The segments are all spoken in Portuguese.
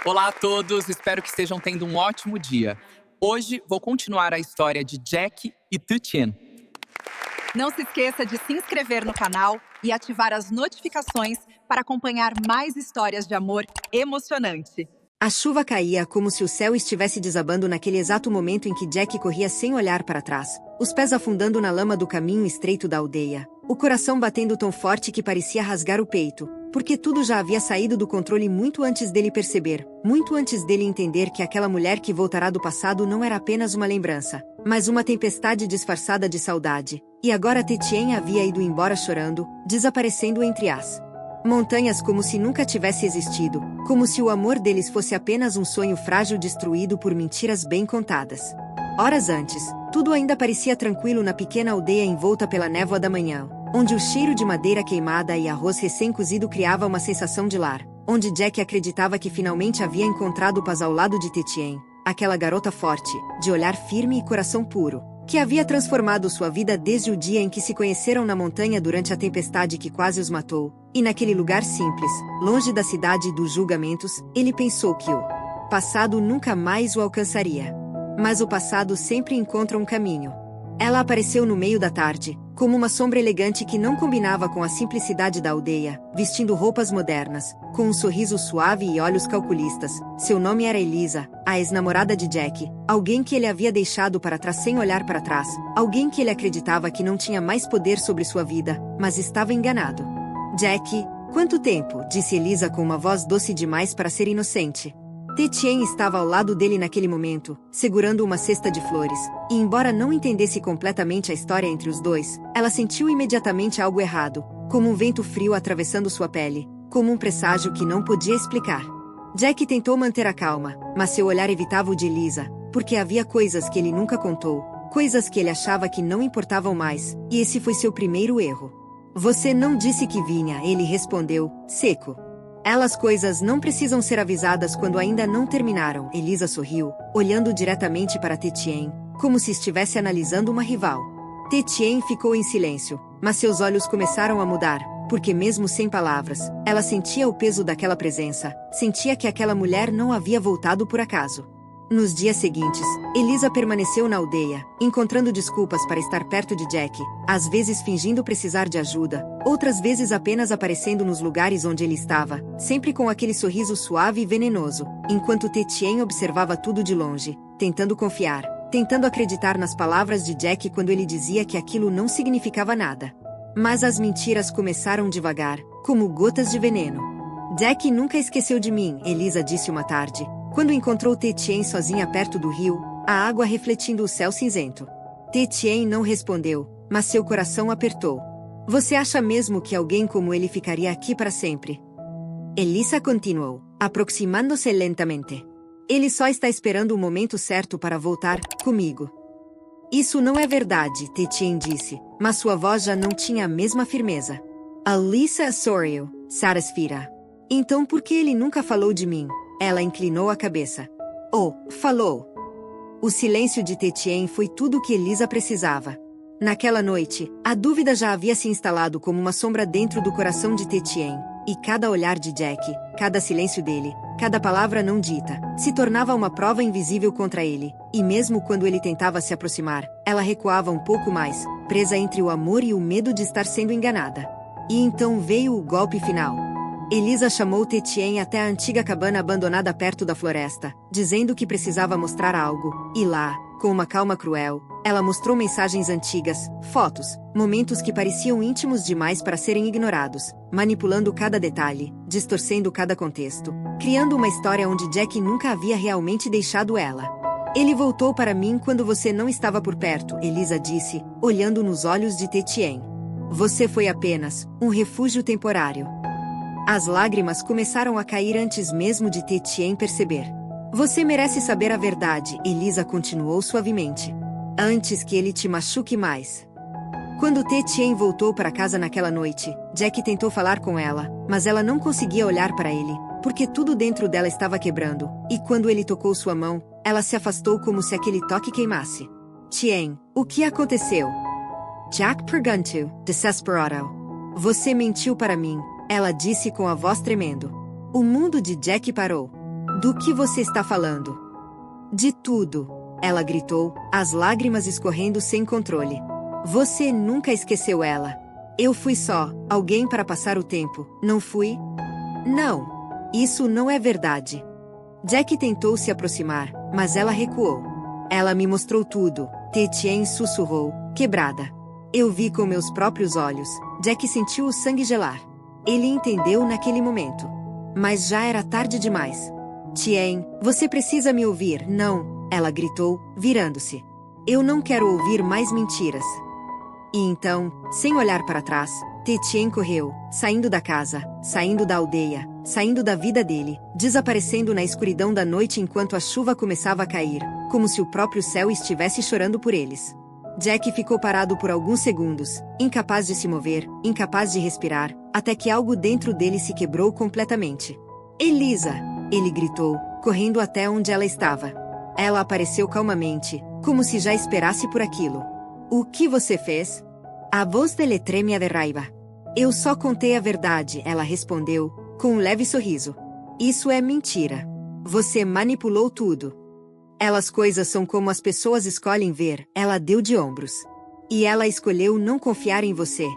Olá a todos, espero que estejam tendo um ótimo dia. Hoje vou continuar a história de Jack e Titien. Não se esqueça de se inscrever no canal e ativar as notificações para acompanhar mais histórias de amor emocionante. A chuva caía como se o céu estivesse desabando naquele exato momento em que Jack corria sem olhar para trás, os pés afundando na lama do caminho estreito da aldeia, o coração batendo tão forte que parecia rasgar o peito, porque tudo já havia saído do controle muito antes dele perceber, muito antes dele entender que aquela mulher que voltará do passado não era apenas uma lembrança, mas uma tempestade disfarçada de saudade, e agora Titien havia ido embora chorando, desaparecendo entre as montanhas como se nunca tivesse existido, como se o amor deles fosse apenas um sonho frágil destruído por mentiras bem contadas. Horas antes, tudo ainda parecia tranquilo na pequena aldeia envolta pela névoa da manhã, onde o cheiro de madeira queimada e arroz recém-cozido criava uma sensação de lar, onde Jack acreditava que finalmente havia encontrado paz ao lado de Titien, aquela garota forte, de olhar firme e coração puro, que havia transformado sua vida desde o dia em que se conheceram na montanha durante a tempestade que quase os matou, e naquele lugar simples, longe da cidade e dos julgamentos, ele pensou que o passado nunca mais o alcançaria. Mas o passado sempre encontra um caminho. Ela apareceu no meio da tarde, como uma sombra elegante que não combinava com a simplicidade da aldeia, vestindo roupas modernas, com um sorriso suave e olhos calculistas. Seu nome era Elisa, a ex-namorada de Jack, alguém que ele havia deixado para trás sem olhar para trás, alguém que ele acreditava que não tinha mais poder sobre sua vida, mas estava enganado. Jack, quanto tempo? Disse Elisa com uma voz doce demais para ser inocente. Titien estava ao lado dele naquele momento, segurando uma cesta de flores, e embora não entendesse completamente a história entre os dois, ela sentiu imediatamente algo errado, como um vento frio atravessando sua pele, como um presságio que não podia explicar. Jack tentou manter a calma, mas seu olhar evitava o de Elisa, porque havia coisas que ele nunca contou, coisas que ele achava que não importavam mais, e esse foi seu primeiro erro. Você não disse que vinha, ele respondeu, seco. Elas coisas não precisam ser avisadas quando ainda não terminaram. Elisa sorriu, olhando diretamente para Titien, como se estivesse analisando uma rival. Titien ficou em silêncio, mas seus olhos começaram a mudar, porque mesmo sem palavras, ela sentia o peso daquela presença, sentia que aquela mulher não havia voltado por acaso. Nos dias seguintes, Elisa permaneceu na aldeia, encontrando desculpas para estar perto de Jack, às vezes fingindo precisar de ajuda, outras vezes apenas aparecendo nos lugares onde ele estava, sempre com aquele sorriso suave e venenoso, enquanto Titien observava tudo de longe, tentando confiar, tentando acreditar nas palavras de Jack quando ele dizia que aquilo não significava nada. Mas as mentiras começaram devagar, como gotas de veneno. Jack nunca esqueceu de mim, Elisa disse uma tarde, quando encontrou Titien sozinha perto do rio, a água refletindo o céu cinzento. Titien não respondeu, mas seu coração apertou. Você acha mesmo que alguém como ele ficaria aqui para sempre? Elisa continuou, aproximando-se lentamente. Ele só está esperando o momento certo para voltar comigo. Isso não é verdade, Titien disse, mas sua voz já não tinha a mesma firmeza. Elisa sorriu, satisfeita. Então por que ele nunca falou de mim? Ela inclinou a cabeça. Oh, falou. O silêncio de Titien foi tudo o que Elisa precisava. Naquela noite, a dúvida já havia se instalado como uma sombra dentro do coração de Titien, e cada olhar de Jack, cada silêncio dele, cada palavra não dita, se tornava uma prova invisível contra ele, e mesmo quando ele tentava se aproximar, ela recuava um pouco mais, presa entre o amor e o medo de estar sendo enganada. E então veio o golpe final. Elisa chamou Titien até a antiga cabana abandonada perto da floresta, dizendo que precisava mostrar algo, e lá, com uma calma cruel, ela mostrou mensagens antigas, fotos, momentos que pareciam íntimos demais para serem ignorados, manipulando cada detalhe, distorcendo cada contexto, criando uma história onde Jack nunca havia realmente deixado ela. Ele voltou para mim quando você não estava por perto, Elisa disse, olhando nos olhos de Titien. Você foi apenas um refúgio temporário. As lágrimas começaram a cair antes mesmo de Titien perceber. Você merece saber a verdade, Elisa continuou suavemente. Antes que ele te machuque mais. Quando Titien voltou para casa naquela noite, Jack tentou falar com ela, mas ela não conseguia olhar para ele, porque tudo dentro dela estava quebrando, e quando ele tocou sua mão, ela se afastou como se aquele toque queimasse. Tien, o que aconteceu? Jack perguntou, desesperado. Você mentiu para mim, ela disse com a voz tremendo. O mundo de Jack parou. Do que você está falando? De tudo, ela gritou, as lágrimas escorrendo sem controle. Você nunca esqueceu ela. Eu fui só alguém para passar o tempo, não fui? Não. Isso não é verdade. Jack tentou se aproximar, mas ela recuou. Ela me mostrou tudo, Tietjen sussurrou, quebrada. Eu vi com meus próprios olhos. Jack sentiu o sangue gelar. Ele entendeu naquele momento. Mas já era tarde demais. Tien, você precisa me ouvir, não, ela gritou, virando-se. Eu não quero ouvir mais mentiras. E então, sem olhar para trás, Tietjen correu, saindo da casa, saindo da aldeia, saindo da vida dele, desaparecendo na escuridão da noite enquanto a chuva começava a cair, como se o próprio céu estivesse chorando por eles. Jack ficou parado por alguns segundos, incapaz de se mover, incapaz de respirar, até que algo dentro dele se quebrou completamente. Elisa! Ele gritou, correndo até onde ela estava. Ela apareceu calmamente, como se já esperasse por aquilo. O que você fez? A voz dele tremia de raiva. Eu só contei a verdade, ela respondeu, com um leve sorriso. Isso é mentira. Você manipulou tudo. Elas coisas são como as pessoas escolhem ver, ela deu de ombros. E ela escolheu não confiar em você.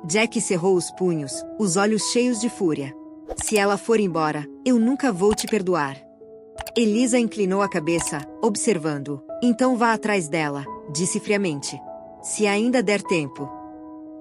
Jack cerrou os punhos, os olhos cheios de fúria. Se ela for embora, eu nunca vou te perdoar. Elisa inclinou a cabeça, observando. Então vá atrás dela, disse friamente. Se ainda der tempo.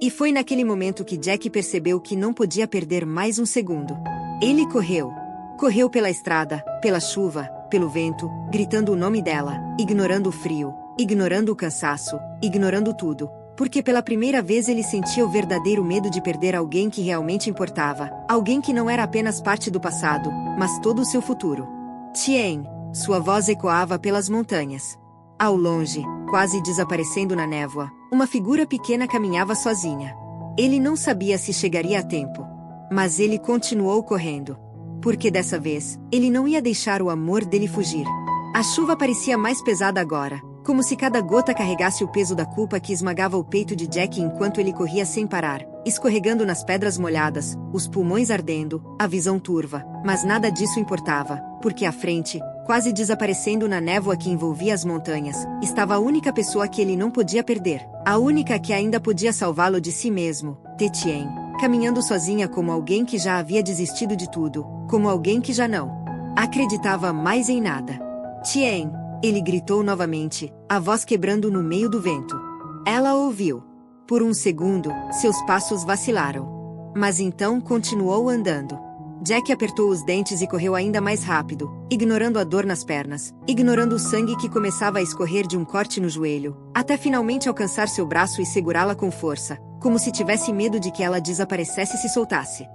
E foi naquele momento que Jack percebeu que não podia perder mais um segundo. Ele correu. Correu pela estrada, pela chuva, pelo vento, gritando o nome dela, ignorando o frio, ignorando o cansaço, ignorando tudo. Porque pela primeira vez ele sentia o verdadeiro medo de perder alguém que realmente importava. Alguém que não era apenas parte do passado, mas todo o seu futuro. Tien, sua voz ecoava pelas montanhas. Ao longe, quase desaparecendo na névoa, uma figura pequena caminhava sozinha. Ele não sabia se chegaria a tempo. Mas ele continuou correndo. Porque dessa vez, ele não ia deixar o amor dele fugir. A chuva parecia mais pesada agora, como se cada gota carregasse o peso da culpa que esmagava o peito de Jack enquanto ele corria sem parar, escorregando nas pedras molhadas, os pulmões ardendo, a visão turva. Mas nada disso importava, porque à frente, quase desaparecendo na névoa que envolvia as montanhas, estava a única pessoa que ele não podia perder. A única que ainda podia salvá-lo de si mesmo, Tietjen, caminhando sozinha como alguém que já havia desistido de tudo, como alguém que já não acreditava mais em nada. Tien, ele gritou novamente, a voz quebrando no meio do vento. Ela ouviu. Por um segundo, seus passos vacilaram. Mas então continuou andando. Jack apertou os dentes e correu ainda mais rápido, ignorando a dor nas pernas, ignorando o sangue que começava a escorrer de um corte no joelho, até finalmente alcançar seu braço e segurá-la com força, como se tivesse medo de que ela desaparecesse e se soltasse.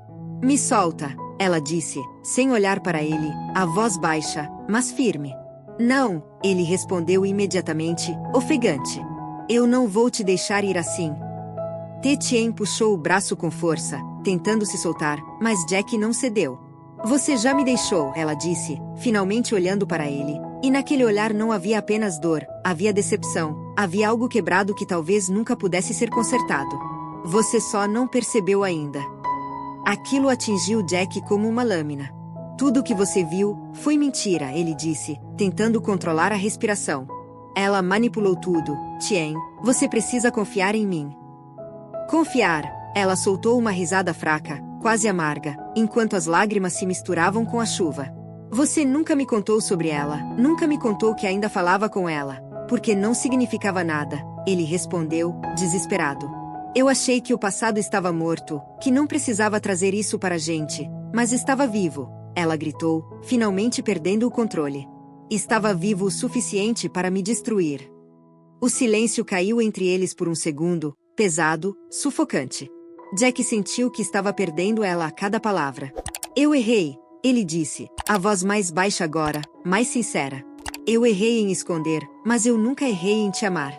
Me solta, ela disse, sem olhar para ele, a voz baixa, mas firme. Não, ele respondeu imediatamente, ofegante. Eu não vou te deixar ir assim. Tietjen puxou o braço com força, tentando se soltar, mas Jack não cedeu. Você já me deixou, ela disse, finalmente olhando para ele. E naquele olhar não havia apenas dor, havia decepção, havia algo quebrado que talvez nunca pudesse ser consertado. Você só não percebeu ainda. Aquilo atingiu Jack como uma lâmina. Tudo o que você viu foi mentira, ele disse, tentando controlar a respiração. Ela manipulou tudo. Tien, você precisa confiar em mim. Confiar. Ela soltou uma risada fraca, quase amarga, enquanto as lágrimas se misturavam com a chuva. Você nunca me contou sobre ela, nunca me contou que ainda falava com ela, porque não significava nada, ele respondeu, desesperado. Eu achei que o passado estava morto, que não precisava trazer isso para a gente, mas estava vivo. Ela gritou, finalmente perdendo o controle. Estava vivo o suficiente para me destruir. O silêncio caiu entre eles por um segundo, pesado, sufocante. Jack sentiu que estava perdendo ela a cada palavra. Eu errei, ele disse, a voz mais baixa agora, mais sincera. Eu errei em esconder, mas eu nunca errei em te amar.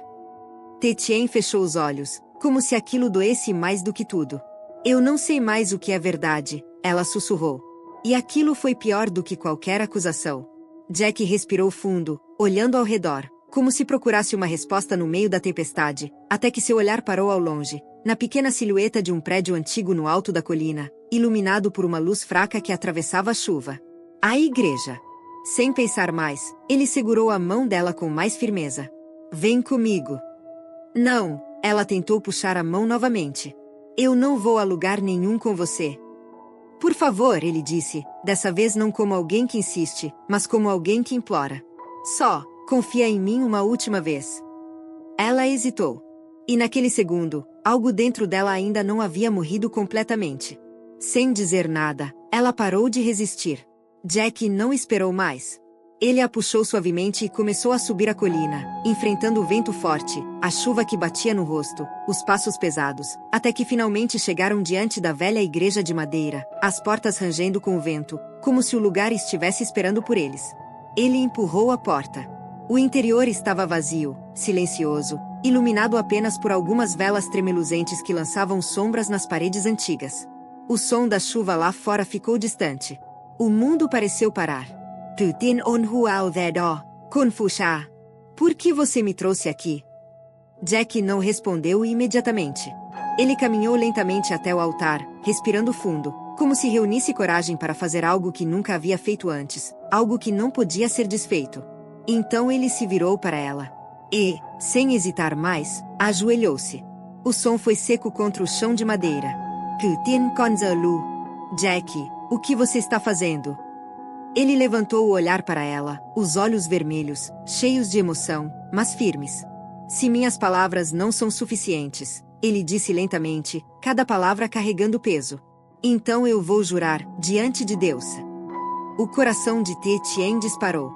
Tietjen fechou os olhos, como se aquilo doesse mais do que tudo. Eu não sei mais o que é verdade, ela sussurrou. E aquilo foi pior do que qualquer acusação. Jack respirou fundo, olhando ao redor, como se procurasse uma resposta no meio da tempestade, até que seu olhar parou ao longe, na pequena silhueta de um prédio antigo no alto da colina, iluminado por uma luz fraca que atravessava a chuva. A igreja. Sem pensar mais, ele segurou a mão dela com mais firmeza. Vem comigo. Não, ela tentou puxar a mão novamente. Eu não vou a lugar nenhum com você. Por favor, ele disse, dessa vez não como alguém que insiste, mas como alguém que implora. Só, confia em mim uma última vez. Ela hesitou. E naquele segundo, algo dentro dela ainda não havia morrido completamente. Sem dizer nada, ela parou de resistir. Jack não esperou mais. Ele a puxou suavemente e começou a subir a colina, enfrentando o vento forte, a chuva que batia no rosto, os passos pesados, até que finalmente chegaram diante da velha igreja de madeira, as portas rangendo com o vento, como se o lugar estivesse esperando por eles. Ele empurrou a porta. O interior estava vazio, silencioso, iluminado apenas por algumas velas tremeluzentes que lançavam sombras nas paredes antigas. O som da chuva lá fora ficou distante. O mundo pareceu parar. Por que você me trouxe aqui? Jack não respondeu imediatamente. Ele caminhou lentamente até o altar, respirando fundo, como se reunisse coragem para fazer algo que nunca havia feito antes, algo que não podia ser desfeito. Então ele se virou para ela. E, sem hesitar mais, ajoelhou-se. O som foi seco contra o chão de madeira. Jack, o que você está fazendo? Ele levantou o olhar para ela, os olhos vermelhos, cheios de emoção, mas firmes. Se minhas palavras não são suficientes, ele disse lentamente, cada palavra carregando peso. Então eu vou jurar, diante de Deus. O coração de Tien disparou.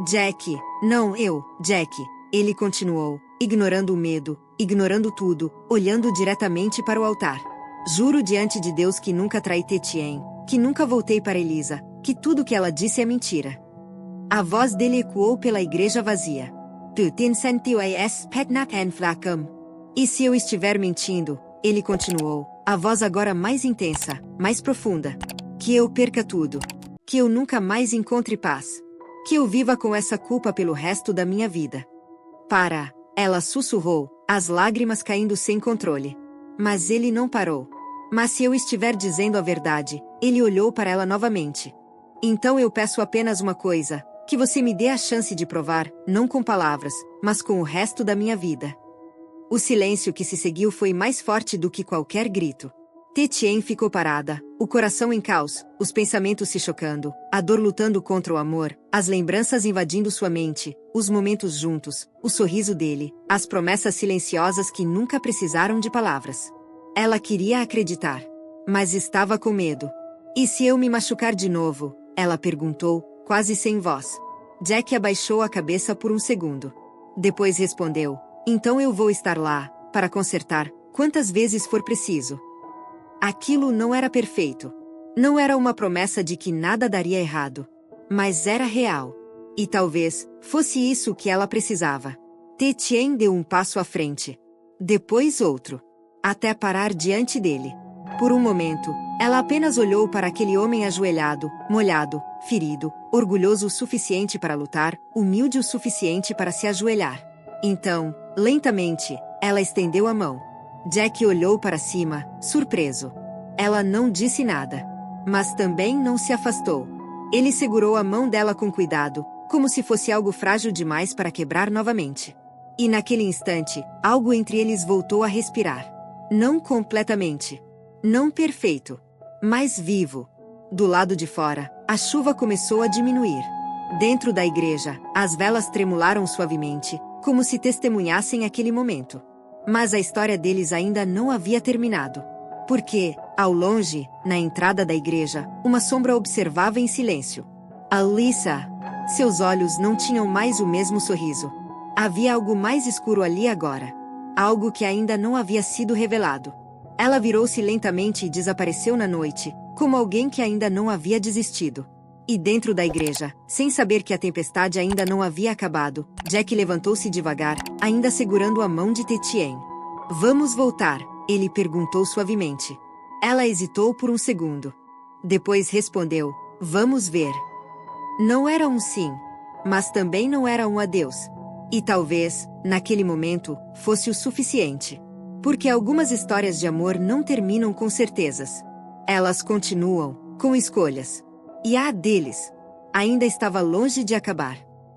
Jack, não eu, Jack. Ele continuou, ignorando o medo, ignorando tudo, olhando diretamente para o altar. Juro diante de Deus que nunca traí Tien, que nunca voltei para Elisa, que tudo que ela disse é mentira. A voz dele ecoou pela igreja vazia. E se eu estiver mentindo, ele continuou, a voz agora mais intensa, mais profunda. Que eu perca tudo. Que eu nunca mais encontre paz. Que eu viva com essa culpa pelo resto da minha vida. Para, ela sussurrou, as lágrimas caindo sem controle. Mas ele não parou. Mas se eu estiver dizendo a verdade, ele olhou para ela novamente. Então eu peço apenas uma coisa, que você me dê a chance de provar, não com palavras, mas com o resto da minha vida. O silêncio que se seguiu foi mais forte do que qualquer grito. Tien ficou parada, o coração em caos, os pensamentos se chocando, a dor lutando contra o amor, as lembranças invadindo sua mente, os momentos juntos, o sorriso dele, as promessas silenciosas que nunca precisaram de palavras. Ela queria acreditar, mas estava com medo. E se eu me machucar de novo? Ela perguntou, quase sem voz. Jack abaixou a cabeça por um segundo. Depois respondeu, então eu vou estar lá, para consertar, quantas vezes for preciso. Aquilo não era perfeito. Não era uma promessa de que nada daria errado. Mas era real. E talvez, fosse isso que ela precisava. Tien deu um passo à frente. Depois outro. Até parar diante dele. Por um momento, ela apenas olhou para aquele homem ajoelhado, molhado, ferido, orgulhoso o suficiente para lutar, humilde o suficiente para se ajoelhar. Então, lentamente, ela estendeu a mão. Jack olhou para cima, surpreso. Ela não disse nada. Mas também não se afastou. Ele segurou a mão dela com cuidado, como se fosse algo frágil demais para quebrar novamente. E naquele instante, algo entre eles voltou a respirar. Não completamente. Não perfeito. Mas vivo. Do lado de fora, a chuva começou a diminuir. Dentro da igreja, as velas tremularam suavemente, como se testemunhassem aquele momento. Mas a história deles ainda não havia terminado. Porque, ao longe, na entrada da igreja, uma sombra observava em silêncio. Alyssa! Seus olhos não tinham mais o mesmo sorriso. Havia algo mais escuro ali agora. Algo que ainda não havia sido revelado. Ela virou-se lentamente e desapareceu na noite, como alguém que ainda não havia desistido. E dentro da igreja, sem saber que a tempestade ainda não havia acabado, Jack levantou-se devagar, ainda segurando a mão de Tien. Vamos voltar? Ele perguntou suavemente. Ela hesitou por um segundo. Depois respondeu, vamos ver. Não era um sim, mas também não era um adeus. E talvez, naquele momento, fosse o suficiente. Porque algumas histórias de amor não terminam com certezas. Elas continuam, com escolhas. E a deles. ainda estava longe de acabar.